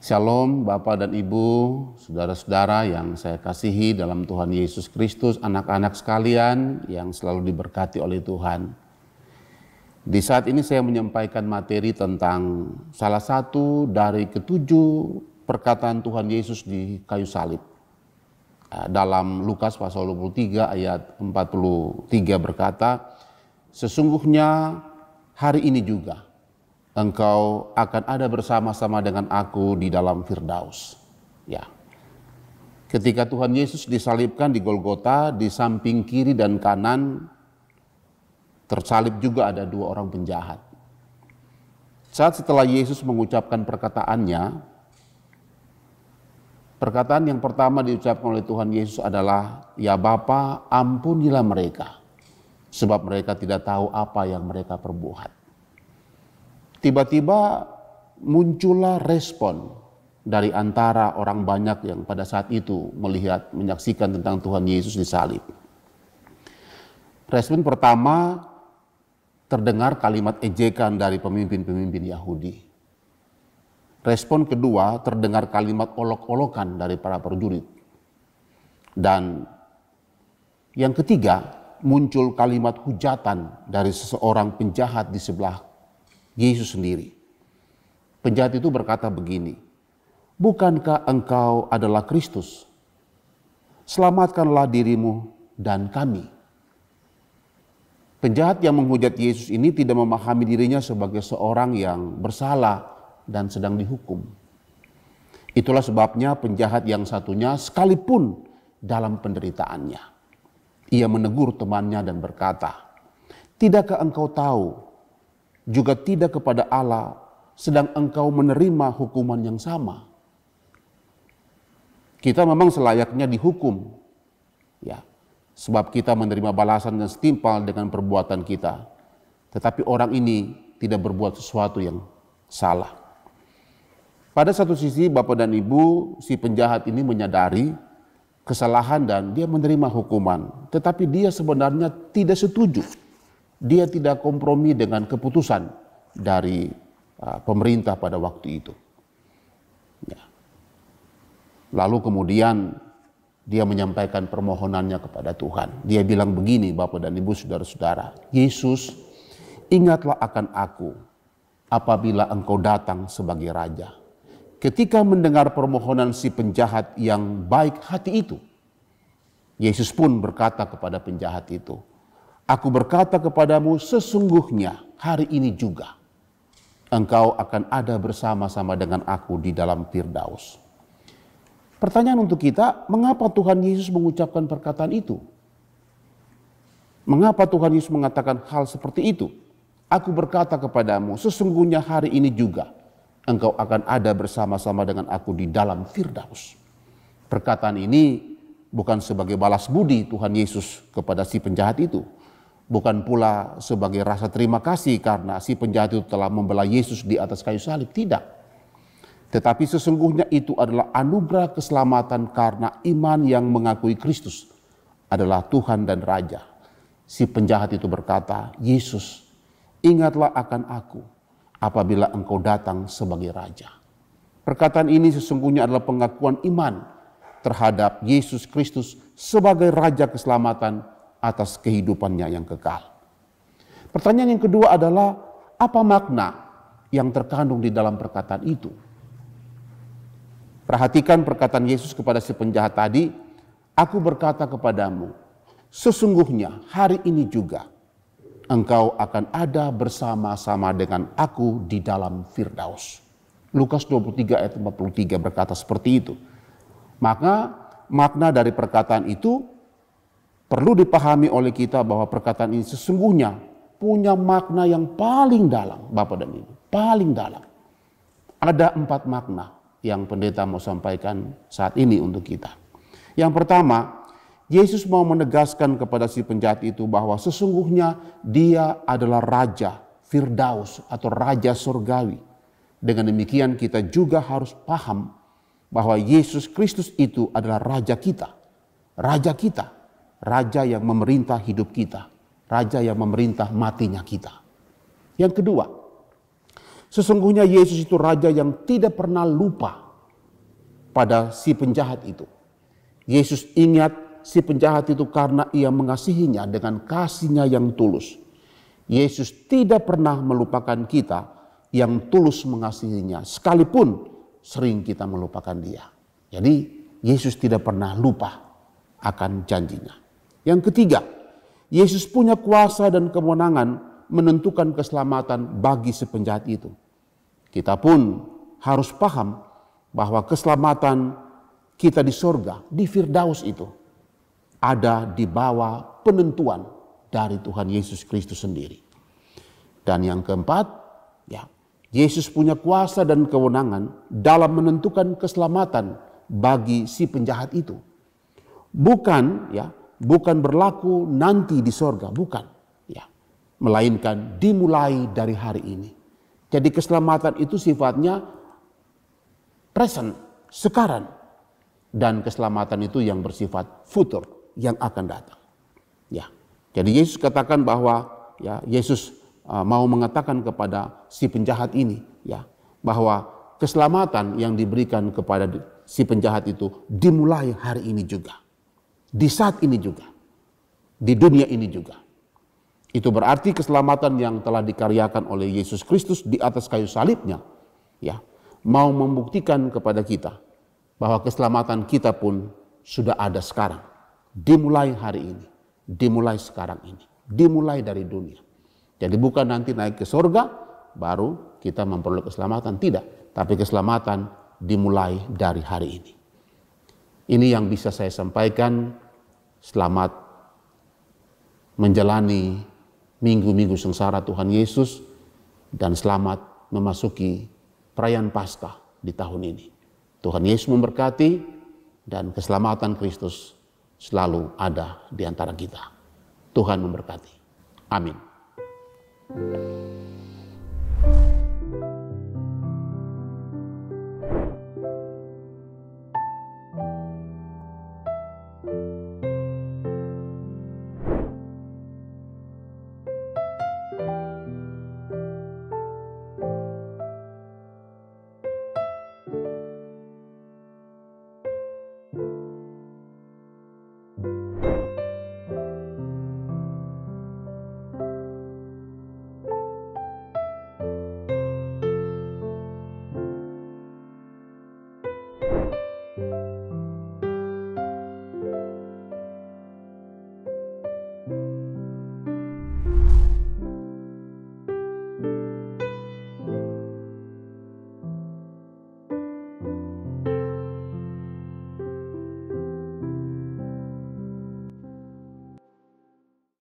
Shalom Bapak dan Ibu, saudara-saudara yang saya kasihi dalam Tuhan Yesus Kristus, anak-anak sekalian yang selalu diberkati oleh Tuhan. Di saat ini saya menyampaikan materi tentang salah satu dari ketujuh perkataan Tuhan Yesus di kayu salib. Dalam Lukas pasal 23 ayat 43 berkata, "Sesungguhnya hari ini juga engkau akan ada bersama-sama dengan aku di dalam Firdaus." Ya. Ketika Tuhan Yesus disalibkan di Golgota, di samping kiri dan kanan tersalib juga ada dua orang penjahat. Saat setelah Yesus mengucapkan perkataannya, perkataan yang pertama diucapkan oleh Tuhan Yesus adalah, "Ya Bapa, ampunilah mereka, sebab mereka tidak tahu apa yang mereka perbuat." Tiba-tiba muncullah respon dari antara orang banyak yang pada saat itu menyaksikan tentang Tuhan Yesus disalib. Respon pertama, terdengar kalimat ejekan dari pemimpin-pemimpin Yahudi. Respon kedua, terdengar kalimat olok-olokan dari para prajurit. Dan yang ketiga, muncul kalimat hujatan dari seseorang penjahat di sebelah Yesus sendiri. Penjahat itu berkata begini, "Bukankah engkau adalah Kristus? Selamatkanlah dirimu dan kami." Penjahat yang menghujat Yesus ini tidak memahami dirinya sebagai seorang yang bersalah dan sedang dihukum. Itulah sebabnya penjahat yang satunya sekalipun dalam penderitaannya, ia menegur temannya dan berkata, "Tidakkah engkau tahu juga tidak kepada Allah sedang engkau menerima hukuman yang sama?" Kita memang selayaknya dihukum, ya, sebab kita menerima balasan yang setimpal dengan perbuatan kita. Tetapi orang ini tidak berbuat sesuatu yang salah. Pada satu sisi Bapak dan Ibu, si penjahat ini menyadari kesalahan dan dia menerima hukuman. Tetapi dia sebenarnya tidak setuju. Dia tidak kompromi dengan keputusan dari pemerintah pada waktu itu. Ya. Lalu kemudian dia menyampaikan permohonannya kepada Tuhan. Dia bilang begini, Bapak dan Ibu, saudara-saudara, "Yesus, ingatlah akan aku apabila engkau datang sebagai Raja." Ketika mendengar permohonan si penjahat yang baik hati itu, Yesus pun berkata kepada penjahat itu, "Aku berkata kepadamu, sesungguhnya hari ini juga engkau akan ada bersama-sama dengan aku di dalam Firdaus." Pertanyaan untuk kita, mengapa Tuhan Yesus mengucapkan perkataan itu? Mengapa Tuhan Yesus mengatakan hal seperti itu? "Aku berkata kepadamu, sesungguhnya hari ini juga engkau akan ada bersama-sama dengan aku di dalam Firdaus." Perkataan ini bukan sebagai balas budi Tuhan Yesus kepada si penjahat itu. Bukan pula sebagai rasa terima kasih karena si penjahat itu telah membela Yesus di atas kayu salib. Tidak. Tetapi sesungguhnya itu adalah anugerah keselamatan karena iman yang mengakui Kristus adalah Tuhan dan Raja. Si penjahat itu berkata, "Yesus, ingatlah akan aku apabila engkau datang sebagai Raja." Perkataan ini sesungguhnya adalah pengakuan iman terhadap Yesus Kristus sebagai Raja keselamatan atas kehidupannya yang kekal. Pertanyaan yang kedua adalah, apa makna yang terkandung di dalam perkataan itu? Perhatikan perkataan Yesus kepada si penjahat tadi, "Aku berkata kepadamu, sesungguhnya hari ini juga engkau akan ada bersama-sama dengan aku di dalam Firdaus." Lukas 23 ayat 43 berkata seperti itu. Maka makna dari perkataan itu perlu dipahami oleh kita bahwa perkataan ini sesungguhnya punya makna yang paling dalam, Bapak dan Ibu, paling dalam. Ada 4 makna yang pendeta mau sampaikan saat ini untuk kita. Yang pertama, Yesus mau menegaskan kepada si penjahat itu bahwa sesungguhnya dia adalah Raja Firdaus atau Raja Surgawi. Dengan demikian kita juga harus paham bahwa Yesus Kristus itu adalah Raja kita. Raja kita. Raja yang memerintah hidup kita. Raja yang memerintah matinya kita. Yang kedua, sesungguhnya Yesus itu Raja yang tidak pernah lupa pada si penjahat itu. Yesus ingat si penjahat itu karena ia mengasihinya dengan kasih-Nya yang tulus. Yesus tidak pernah melupakan kita yang tulus mengasihinya, sekalipun sering kita melupakan Dia. Jadi Yesus tidak pernah lupa akan janjinya. Yang ketiga, Yesus punya kuasa dan kewenangan menentukan keselamatan bagi si penjahat itu. Kita pun harus paham bahwa keselamatan kita di sorga, di Firdaus itu, ada di bawah penentuan dari Tuhan Yesus Kristus sendiri. Dan yang keempat, Yesus punya kuasa dan kewenangan dalam menentukan keselamatan bagi si penjahat itu. Bukan berlaku nanti di sorga, bukan. Melainkan dimulai dari hari ini. Jadi keselamatan itu sifatnya present, sekarang. Dan keselamatan itu yang bersifat futur, yang akan datang. Jadi Yesus katakan bahwa Yesus mau mengatakan kepada si penjahat ini bahwa keselamatan yang diberikan kepada si penjahat itu dimulai hari ini juga. Di saat ini juga. Di dunia ini juga. Itu berarti keselamatan yang telah dikaryakan oleh Yesus Kristus di atas kayu salibnya mau membuktikan kepada kita bahwa keselamatan kita pun sudah ada sekarang. Dimulai hari ini, dimulai sekarang ini, dimulai dari dunia. Jadi bukan nanti naik ke surga baru kita memperoleh keselamatan, tidak. Tapi keselamatan dimulai dari hari ini. Ini yang bisa saya sampaikan. Selamat menjalani minggu-minggu sengsara Tuhan Yesus dan selamat memasuki perayaan Paskah di tahun ini. Tuhan Yesus memberkati dan keselamatan Kristus selalu ada di antara kita. Tuhan memberkati. Amin.